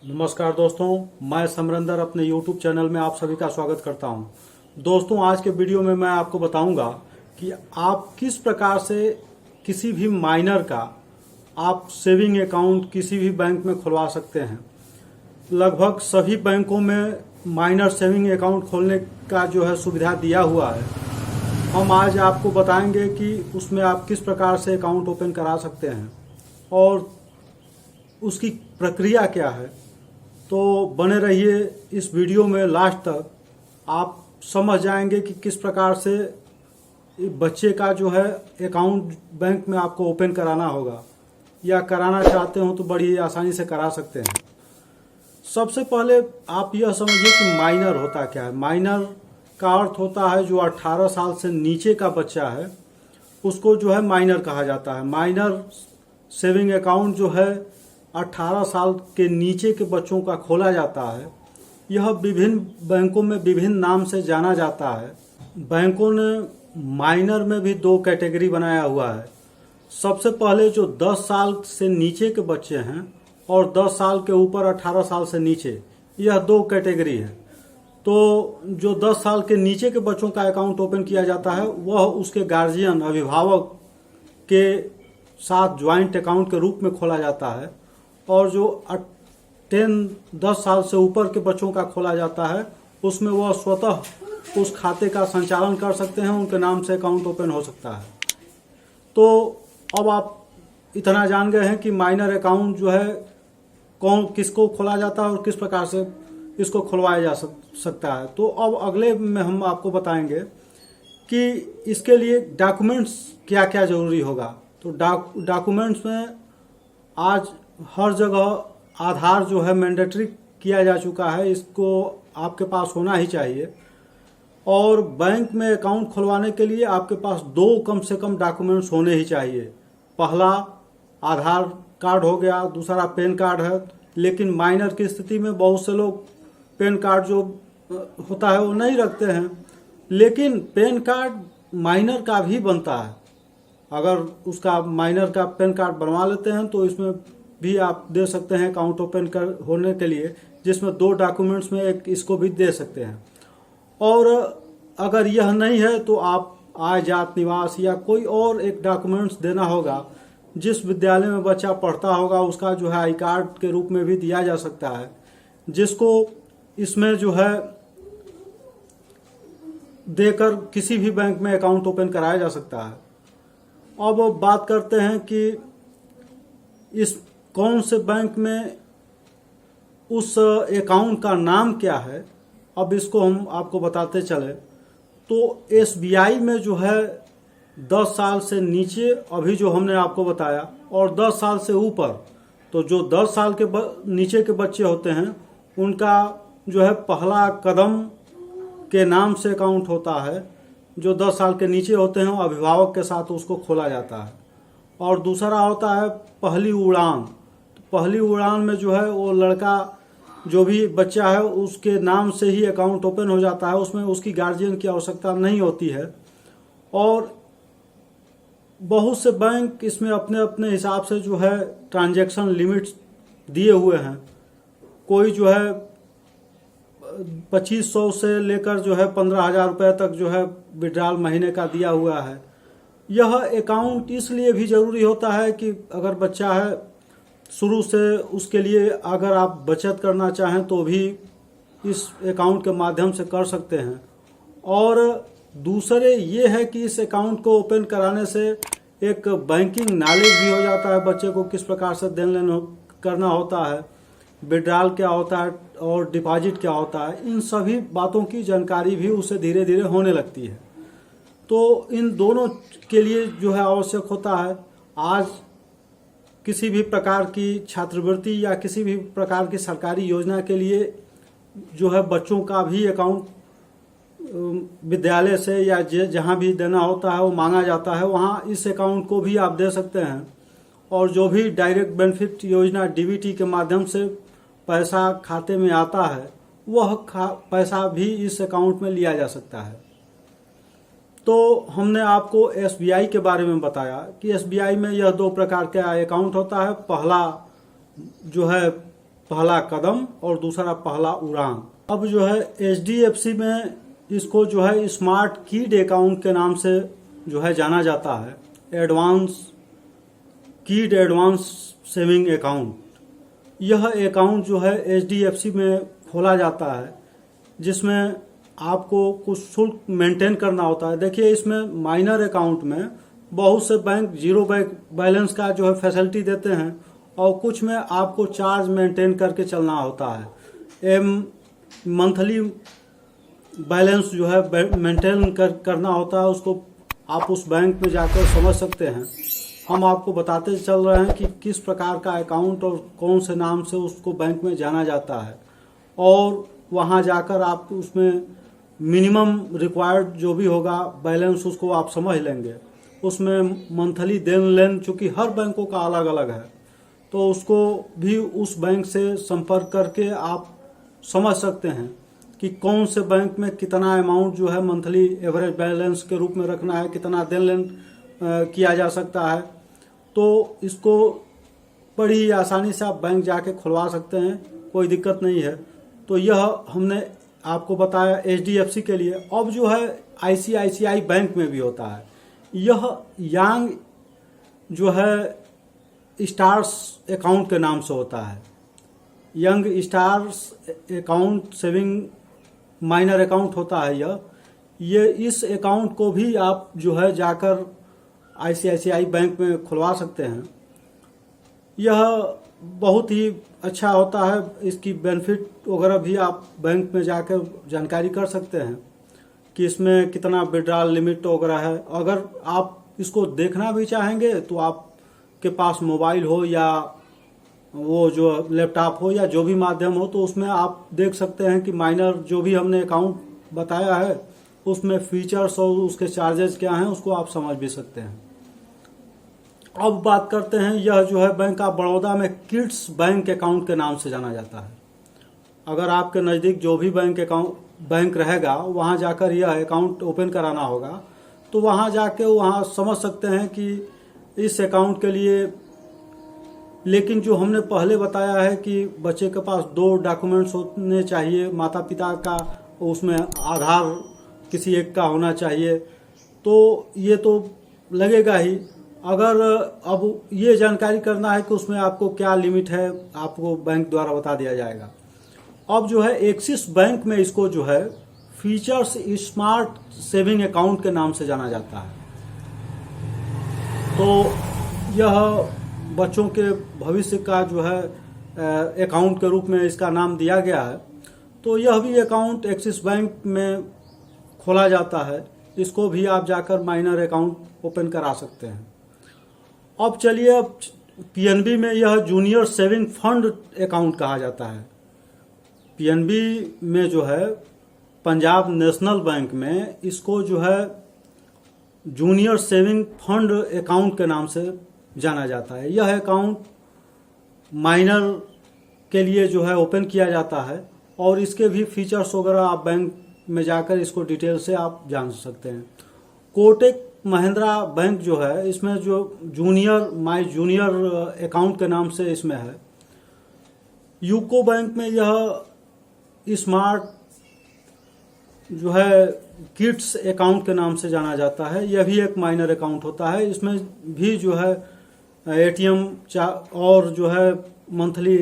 नमस्कार दोस्तों, मैं समरेंद्र अपने YouTube चैनल में आप सभी का स्वागत करता हूं। दोस्तों, आज के वीडियो में मैं आपको बताऊंगा कि आप किस प्रकार से किसी भी माइनर का आप सेविंग अकाउंट किसी भी बैंक में खुलवा सकते हैं। लगभग सभी बैंकों में माइनर सेविंग अकाउंट खोलने का जो है सुविधा दिया हुआ है। हम आज आपको बताएंगे कि उसमें आप किस प्रकार से अकाउंट ओपन करा सकते हैं और उसकी प्रक्रिया क्या है। तो बने रहिए इस वीडियो में लास्ट तक, आप समझ जाएंगे कि किस प्रकार से बच्चे का जो है अकाउंट बैंक में आपको ओपन कराना होगा, या कराना चाहते हो तो बड़ी आसानी से करा सकते हैं। सबसे पहले आप यह समझिए कि माइनर होता क्या है। माइनर का अर्थ होता है जो 18 साल से नीचे का बच्चा है, उसको जो है माइनर कहा जाता है। माइनर सेविंग अकाउंट जो है 18 साल के नीचे के बच्चों का खोला जाता है। यह विभिन्न बैंकों में विभिन्न नाम से जाना जाता है। बैंकों ने माइनर में भी दो कैटेगरी बनाया हुआ है। सबसे पहले जो 10 साल से नीचे के बच्चे हैं और 10 साल के ऊपर 18 साल से नीचे, यह दो कैटेगरी है। तो जो 10 साल के नीचे के बच्चों का अकाउंट ओपन किया जाता है वह उसके गार्जियन अभिभावक के साथ ज्वाइंट अकाउंट के रूप में खोला जाता है, और जो 10 साल से ऊपर के बच्चों का खोला जाता है उसमें वह स्वतः उस खाते का संचालन कर सकते हैं, उनके नाम से अकाउंट ओपन हो सकता है। तो अब आप इतना जान गए हैं कि माइनर अकाउंट जो है कौन किसको खोला जाता है और किस प्रकार से इसको खुलवाया जा सकता है। तो अब अगले में हम आपको बताएंगे कि इसके लिए डॉक्यूमेंट्स क्या क्या जरूरी होगा। तो डॉक्यूमेंट्स में आज हर जगह आधार जो है मैंडेटरी किया जा चुका है, इसको आपके पास होना ही चाहिए। और बैंक में अकाउंट खुलवाने के लिए आपके पास दो कम से कम डॉक्यूमेंट्स होने ही चाहिए। पहला आधार कार्ड हो गया, दूसरा पैन कार्ड है। लेकिन माइनर की स्थिति में बहुत से लोग पैन कार्ड जो होता है वो नहीं रखते हैं, लेकिन पैन कार्ड माइनर का भी बनता है। अगर उसका माइनर का पैन कार्ड बनवा लेते हैं तो इसमें भी आप दे सकते हैं अकाउंट ओपन कर होने के लिए, जिसमें दो डॉक्यूमेंट्स में एक इसको भी दे सकते हैं। और अगर यह नहीं है तो आप आय जात निवास या कोई और एक डॉक्यूमेंट्स देना होगा। जिस विद्यालय में बच्चा पढ़ता होगा उसका जो है आई कार्ड के रूप में भी दिया जा सकता है, जिसको इसमें जो है देकर किसी भी बैंक में अकाउंट ओपन कराया जा सकता है। अब बात करते हैं कि इस कौन से बैंक में उस अकाउंट का नाम क्या है। अब इसको हम आपको बताते चले तो एसबीआई में जो है 10 साल से नीचे अभी जो हमने आपको बताया, और 10 साल से ऊपर, तो जो 10 साल के नीचे के बच्चे होते हैं उनका जो है पहला कदम के नाम से अकाउंट होता है। जो 10 साल के नीचे होते हैं अभिभावक के साथ उसको खोला जाता है। और दूसरा होता है पहली उड़ान। तो पहली उड़ान में जो है वो लड़का जो भी बच्चा है उसके नाम से ही अकाउंट ओपन हो जाता है, उसमें उसकी गार्जियन की आवश्यकता नहीं होती है। और बहुत से बैंक इसमें अपने अपने हिसाब से जो है ट्रांजैक्शन लिमिट्स दिए हुए हैं। कोई जो है 2500 से लेकर जो है 15,000 रुपये तक जो है विड्रॉल महीने का दिया हुआ है। यह अकाउंट इसलिए भी जरूरी होता है कि अगर बच्चा है शुरू से, उसके लिए अगर आप बचत करना चाहें तो भी इस अकाउंट के माध्यम से कर सकते हैं। और दूसरे ये है कि इस अकाउंट को ओपन कराने से एक बैंकिंग नॉलेज भी हो जाता है बच्चे को, किस प्रकार से देन लेन करना होता है, विड्रॉल क्या होता है और डिपॉजिट क्या होता है। इन सभी बातों की जानकारी भी उसे धीरे धीरे होने लगती है। तो इन दोनों के लिए जो है आवश्यक होता है। आज किसी भी प्रकार की छात्रवृत्ति या किसी भी प्रकार की सरकारी योजना के लिए जो है बच्चों का भी अकाउंट विद्यालय से या जहां भी देना होता है वो मांगा जाता है, वहां इस अकाउंट को भी आप दे सकते हैं। और जो भी डायरेक्ट बेनिफिट योजना डीबीटी के माध्यम से पैसा खाते में आता है वह पैसा भी इस अकाउंट में लिया जा सकता है। तो हमने आपको एसबीआई के बारे में बताया कि एसबीआई में यह दो प्रकार का अकाउंट होता है। पहला जो है पहला कदम और दूसरा पहला उड़ान। अब जो है HDFC में इसको जो है स्मार्ट किड अकाउंट के नाम से जो है जाना जाता है। एडवांस सेविंग अकाउंट, यह अकाउंट जो है HDFC में खोला जाता है, जिसमें आपको कुछ शुल्क मेंटेन करना होता है। देखिए, इसमें माइनर अकाउंट में बहुत से बैंक जीरो बैलेंस का जो है फैसिलिटी देते हैं और कुछ में आपको चार्ज मेंटेन करके चलना होता है। मंथली बैलेंस जो है मेंटेन करना होता है, उसको आप उस बैंक में जाकर समझ सकते हैं। हम आपको बताते चल रहे हैं कि किस प्रकार का अकाउंट और कौन से नाम से उसको बैंक में जाना जाता है, और वहां जाकर आप उसमें मिनिमम रिक्वायर्ड जो भी होगा बैलेंस उसको आप समझ लेंगे। उसमें मंथली देन लेन, चूंकि हर बैंकों का अलग अलग है, तो उसको भी उस बैंक से संपर्क करके आप समझ सकते हैं कि कौन से बैंक में कितना अमाउंट जो है मंथली एवरेज बैलेंस के रूप में रखना है, कितना देन लेन किया जा सकता है। तो इसको बड़ी आसानी से आप बैंक जाके खुलवा सकते हैं, कोई दिक्कत नहीं है। तो यह हमने आपको बताया HDFC के लिए। अब जो है ICICI बैंक में भी होता है। यह यंग जो है स्टार्स अकाउंट के नाम से होता है। Young stars account saving minor account होता है ये इस अकाउंट को भी आप जो है जाकर ICICI बैंक में खुलवा सकते हैं। यह बहुत ही अच्छा होता है, इसकी बेनिफिट वगैरह भी आप बैंक में जाकर जानकारी कर सकते हैं कि इसमें कितना विड्रॉल लिमिट वगैरह है। अगर आप इसको देखना भी चाहेंगे तो आपके पास मोबाइल हो या वो जो लैपटॉप हो या जो भी माध्यम हो, तो उसमें आप देख सकते हैं कि माइनर जो भी हमने अकाउंट बताया है उसमें फीचर्स और उसके चार्जेस क्या हैं, उसको आप समझ भी सकते हैं। अब बात करते हैं, यह जो है बैंक ऑफ बड़ौदा में किड्स बैंक अकाउंट के नाम से जाना जाता है। अगर आपके नज़दीक जो भी बैंक रहेगा वहां जाकर यह अकाउंट ओपन कराना होगा, तो वहां जाके वहां समझ सकते हैं कि इस अकाउंट के लिए। लेकिन जो हमने पहले बताया है कि बच्चे के पास 2 डॉक्यूमेंट्स होने चाहिए, माता पिता का, उसमें आधार किसी एक का होना चाहिए, तो ये तो लगेगा ही। अगर अब ये जानकारी करना है कि उसमें आपको क्या लिमिट है, आपको बैंक द्वारा बता दिया जाएगा। अब जो है एक्सिस बैंक में इसको जो है फीचर्स स्मार्ट सेविंग अकाउंट के नाम से जाना जाता है। तो यह बच्चों के भविष्य का जो है अकाउंट के रूप में इसका नाम दिया गया है। तो यह भी अकाउंट एक्सिस बैंक में खोला जाता है। इसको भी आप जाकर माइनर अकाउंट ओपन करा सकते हैं। अब चलिए, अब PNB में यह जूनियर सेविंग फंड अकाउंट कहा जाता है। PNB में जो है पंजाब नेशनल बैंक में इसको जो है जूनियर सेविंग फंड अकाउंट के नाम से जाना जाता है। यह अकाउंट माइनर के लिए जो है ओपन किया जाता है, और इसके भी फीचर्स वगैरह आप बैंक में जाकर इसको डिटेल से आप जान सकते हैं। कोटक महिंद्रा बैंक जो है, इसमें जो माई जूनियर अकाउंट के नाम से इसमें है। यूको बैंक में यह स्मार्ट जो है किड्स अकाउंट के नाम से जाना जाता है। यह भी एक माइनर अकाउंट होता है। इसमें भी जो है ATM और जो है मंथली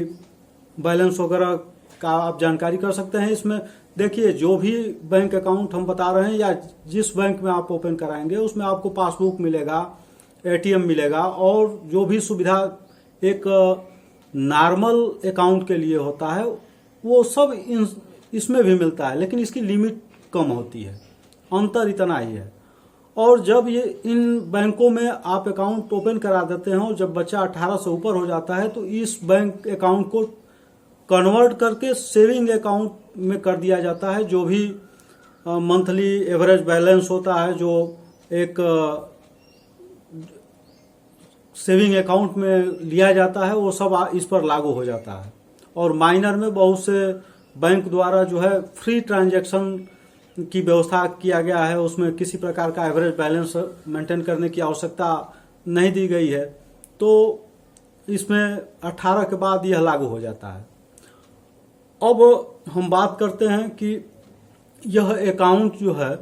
बैलेंस वगैरह का आप जानकारी कर सकते हैं। इसमें देखिए, जो भी बैंक अकाउंट हम बता रहे हैं या जिस बैंक में आप ओपन कराएंगे उसमें आपको पासबुक मिलेगा, ATM मिलेगा, और जो भी सुविधा एक नॉर्मल अकाउंट के लिए होता है वो सब इसमें भी मिलता है, लेकिन इसकी लिमिट कम होती है। अंतर इतना ही है। और जब ये इन बैंकों में आप अकाउंट ओपन करा देते हैं और जब बच्चा 18 से ऊपर हो जाता है तो इस बैंक अकाउंट को कन्वर्ट करके सेविंग अकाउंट में कर दिया जाता है। जो भी मंथली एवरेज बैलेंस होता है जो एक सेविंग अकाउंट में लिया जाता है, वो सब इस पर लागू हो जाता है। और माइनर में बहुत से बैंक द्वारा जो है फ्री ट्रांजैक्शन की व्यवस्था किया गया है। उसमें किसी प्रकार का एवरेज बैलेंस मेंटेन करने की आवश्यकता नहीं दी गई है। तो इसमें 18 के बाद यह लागू हो जाता है। अब हम बात करते हैं कि यह अकाउंट जो है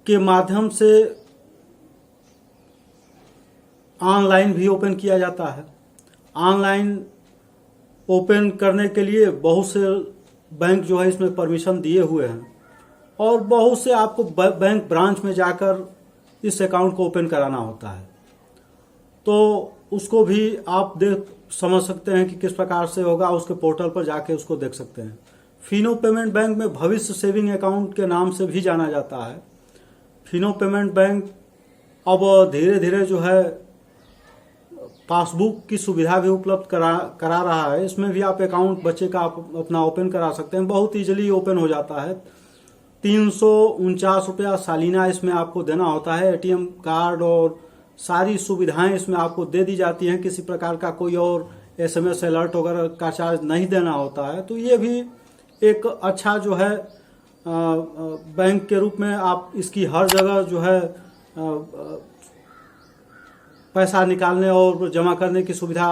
के माध्यम से ऑनलाइन भी ओपन किया जाता है। ऑनलाइन ओपन करने के लिए बहुत से बैंक जो है इसमें परमिशन दिए हुए हैं और बहुत से आपको बैंक ब्रांच में जाकर इस अकाउंट को ओपन कराना होता है। तो उसको भी आप समझ सकते हैं कि किस प्रकार से होगा, उसके पोर्टल पर जाके उसको देख सकते हैं। फिनो पेमेंट बैंक में भविष्य सेविंग अकाउंट के नाम से भी जाना जाता है। फिनो पेमेंट बैंक अब धीरे धीरे जो है पासबुक की सुविधा भी उपलब्ध करा रहा है। इसमें भी आप अकाउंट बच्चे का आप अपना ओपन करा सकते हैं, बहुत ईजिली ओपन हो जाता है। 349 रुपया सालीना इसमें आपको देना होता है। एटीएम कार्ड और सारी सुविधाएं इसमें आपको दे दी जाती हैं, किसी प्रकार का कोई और एसएमएस अलर्ट वगैरह का चार्ज नहीं देना होता है। तो ये भी एक अच्छा जो है बैंक के रूप में आप इसकी हर जगह जो है पैसा निकालने और जमा करने की सुविधा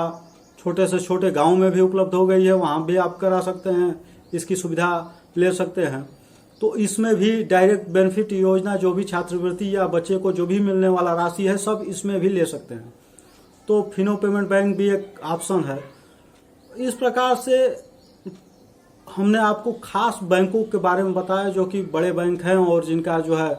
छोटे से छोटे गांव में भी उपलब्ध हो गई है, वहां भी आप करा सकते हैं, इसकी सुविधा ले सकते हैं। तो इसमें भी डायरेक्ट बेनिफिट योजना जो भी छात्रवृत्ति या बच्चे को जो भी मिलने वाला राशि है सब इसमें भी ले सकते हैं। तो फिनो पेमेंट बैंक भी एक ऑप्शन है। इस प्रकार से हमने आपको खास बैंकों के बारे में बताया जो कि बड़े बैंक हैं और जिनका जो है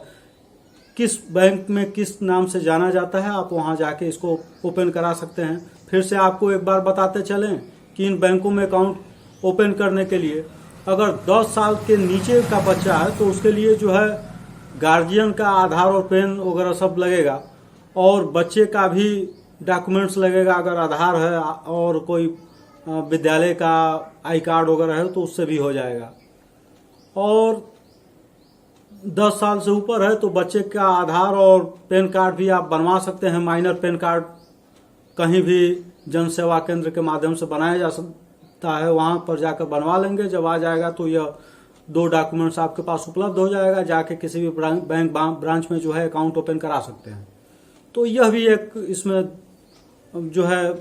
किस बैंक में किस नाम से जाना जाता है, आप वहां जाके इसको ओपन करा सकते हैं। फिर से आपको एक बार बताते चलें कि इन बैंकों में अकाउंट ओपन करने के लिए अगर 10 साल के नीचे का बच्चा है तो उसके लिए जो है गार्जियन का आधार और पेन वगैरह सब लगेगा और बच्चे का भी डॉक्यूमेंट्स लगेगा। अगर आधार है और कोई विद्यालय का आई कार्ड वगैरह है तो उससे भी हो जाएगा। और 10 साल से ऊपर है तो बच्चे का आधार और पैन कार्ड भी आप बनवा सकते हैं। माइनर पैन कार्ड कहीं भी जन सेवा केंद्र के माध्यम से बनाया जा सकता है, वहां पर जाकर बनवा लेंगे। जब आ जाएगा तो यह 2 डॉक्यूमेंट्स आपके पास उपलब्ध हो जाएगा, जाके किसी भी बैंक ब्रांच में जो है अकाउंट ओपन करा सकते हैं। तो यह भी एक इसमें जो है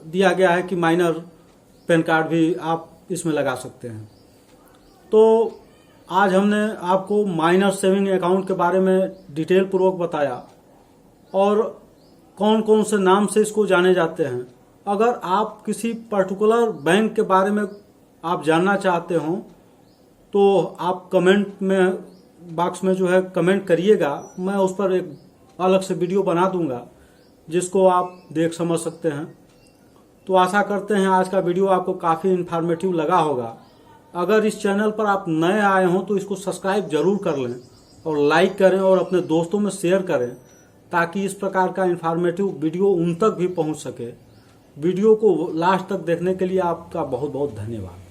दिया गया है कि माइनर पैन कार्ड भी आप इसमें लगा सकते हैं। तो आज हमने आपको माइनर सेविंग अकाउंट के बारे में डिटेल पूर्वक बताया और कौन कौन से नाम से इसको जाने जाते हैं। अगर आप किसी पर्टिकुलर बैंक के बारे में आप जानना चाहते हो तो आप कमेंट में बॉक्स में जो है कमेंट करिएगा, मैं उस पर एक अलग से वीडियो बना दूंगा जिसको आप देख समझ सकते हैं। तो आशा करते हैं आज का वीडियो आपको काफ़ी इन्फॉर्मेटिव लगा होगा। अगर इस चैनल पर आप नए आए हों तो इसको सब्सक्राइब जरूर कर लें और लाइक करें और अपने दोस्तों में शेयर करें ताकि इस प्रकार का इन्फॉर्मेटिव वीडियो उन तक भी पहुंच सके। वीडियो को लास्ट तक देखने के लिए आपका बहुत बहुत धन्यवाद।